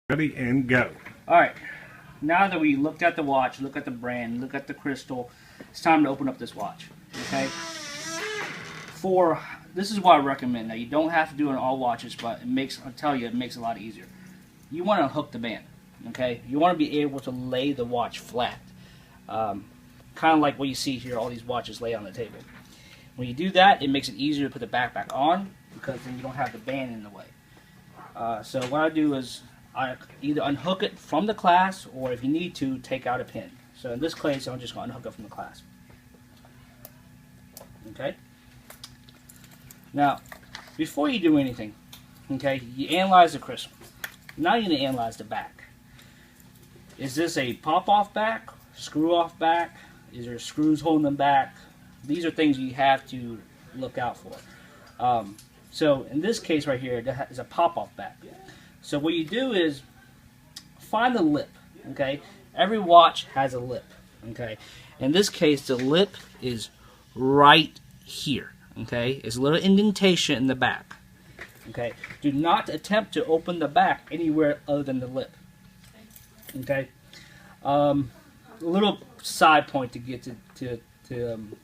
Ready and go. Alright, now that we looked at the watch, look at the brand, look at the crystal, it's time to open up this watch. Okay? This is what I recommend. Now you don't have to do it on all watches, but I'll tell you, it makes it a lot easier. You want to unhook the band. Okay? You want to be able to lay the watch flat. Kind of like what you see here, all these watches lay on the table. When you do that, it makes it easier to put the back on, because then you don't have the band in the way. So what I do is I either unhook it from the clasp, or if you need to, take out a pin. So in this case, I'm just going to unhook it from the clasp. Okay? Now, before you do anything, okay, you analyze the crystal. Now you're going to analyze the back. Is this a pop-off back, screw-off back? Is there screws holding them back? These are things you have to look out for. So in this case right here, that is a pop-off back. So what you do is find the lip. Okay, every watch has a lip. Okay, in this case, the lip is right here. Okay, it's a little indentation in the back. Okay, do not attempt to open the back anywhere other than the lip. Okay, a little side point to get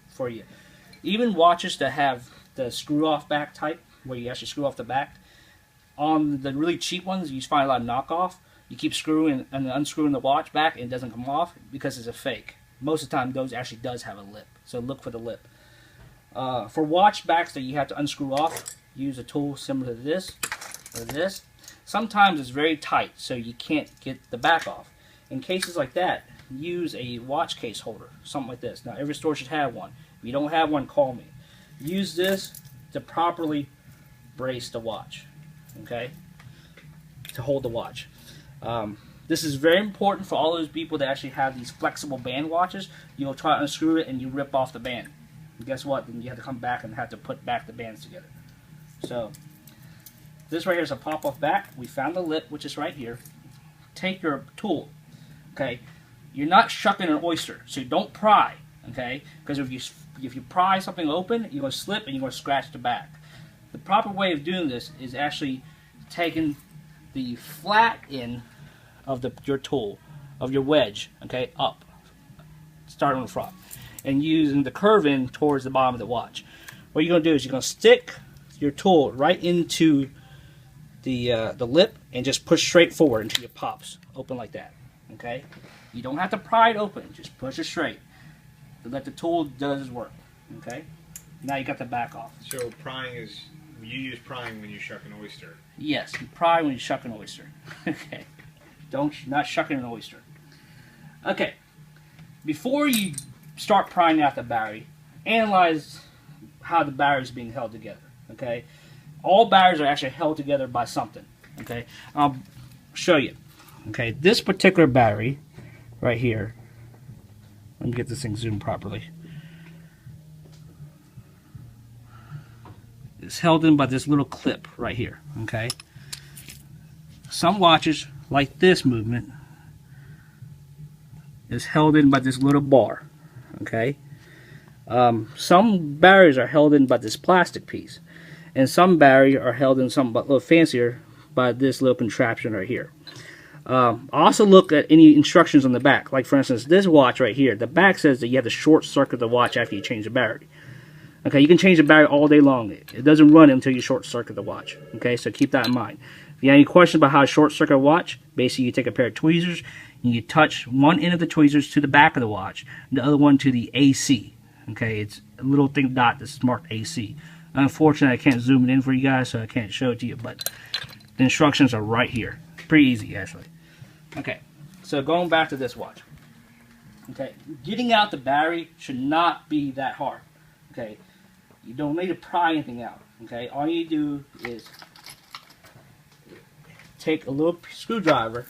for you. Even watches that have the screw-off back type, where you actually screw off the back, on the really cheap ones, you find a lot of knockoff. You keep screwing and unscrewing the watch back, and it doesn't come off because it's a fake. Most of the time, those actually does have a lip, so look for the lip. For watch backs that you have to unscrew off, use a tool similar to this or this. Sometimes it's very tight, so you can't get the back off. In cases like that, use a watch case holder, something like this. Now, every store should have one. If you don't have one, call me. Use this to properly brace the watch, okay, to hold the watch. This is very important for all those people that actually have these flexible band watches. You'll try to unscrew it and you rip off the band. And guess what? Then you have to come back and have to put back the bands together. So this right here is a pop-off back. We found the lip, which is right here. Take your tool. Okay, you're not shucking an oyster, so don't pry. Okay, because if you pry something open, you're going to slip and you're going to scratch the back. The proper way of doing this is actually taking the flat end of your tool, of your wedge, okay, up, starting on the front, and using the curve end towards the bottom of the watch. What you're going to do is you're going to stick your tool right into the lip and just push straight forward until it pops open like that. Okay, you don't have to pry it open; just push it straight to let the tool do its work. Okay, now you got the back off. So prying is, you use prying when you shuck an oyster. Yes, you pry when you shuck an oyster. Okay, not shucking an oyster. Okay, before you start prying out the battery, analyze how the battery is being held together. Okay, all batteries are actually held together by something. Okay, I'll show you. Okay, this particular battery right here. Let me get this thing zoomed properly. It's held in by this little clip right here. Okay. Some watches, like this movement, is held in by this little bar. Okay. Some batteries are held in by this plastic piece, and some batteries are held in something a little fancier by this little contraption right here. Also look at any instructions on the back. Like for instance, this watch right here, the back says that you have to short circuit the watch after you change the battery. Okay, you can change the battery all day long. It doesn't run until you short circuit the watch. Okay, so keep that in mind. If you have any questions about how to short circuit a watch, basically you take a pair of tweezers and you touch one end of the tweezers to the back of the watch, and the other one to the AC. Okay, it's a little thing dot that's marked AC. Unfortunately, I can't zoom it in for you guys, so I can't show it to you, but the instructions are right here. Pretty easy, actually. Okay, so going back to this watch. Okay, getting out the battery should not be that hard. Okay, you don't need to pry anything out. Okay, all you do is take a little screwdriver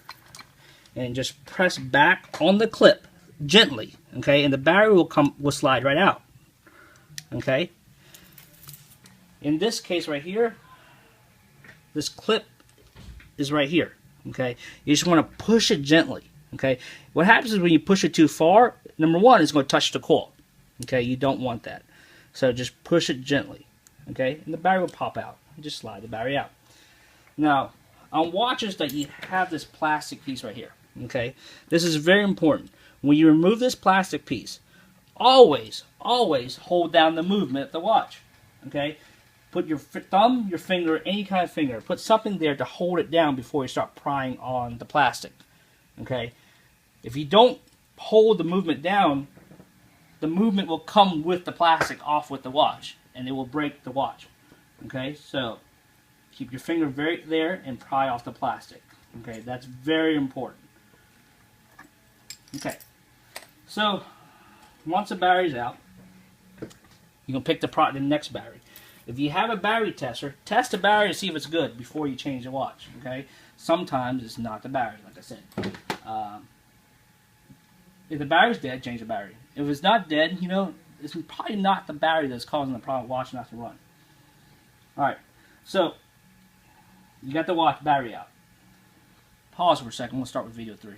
and just press back on the clip gently. Okay, and the battery will slide right out. Okay. In this case right here, this clip is right here. Okay, you just want to push it gently. Okay, what happens is when you push it too far, number one, it's going to touch the coil. Okay, you don't want that. So just push it gently. Okay, and the battery will pop out. You just slide the battery out. Now, on watches that you have this plastic piece right here, okay, this is very important. When you remove this plastic piece, always hold down the movement of the watch, okay? Put your thumb, your finger, any kind of finger, put something there to hold it down before you start prying on the plastic, okay? If you don't hold the movement down, the movement will come with the plastic off with the watch, and it will break the watch, okay? So keep your finger very there and pry off the plastic, okay? That's very important. Okay, so once the battery's out, you can pick the next battery. If you have a battery tester, test the battery to see if it's good before you change the watch, okay? Sometimes it's not the battery, like I said. If the battery's dead, change the battery. If it's not dead, you know, it's probably not the battery that's causing the problem watch not to run. Alright, so you got the watch battery out. Pause for a second, we'll start with video 3.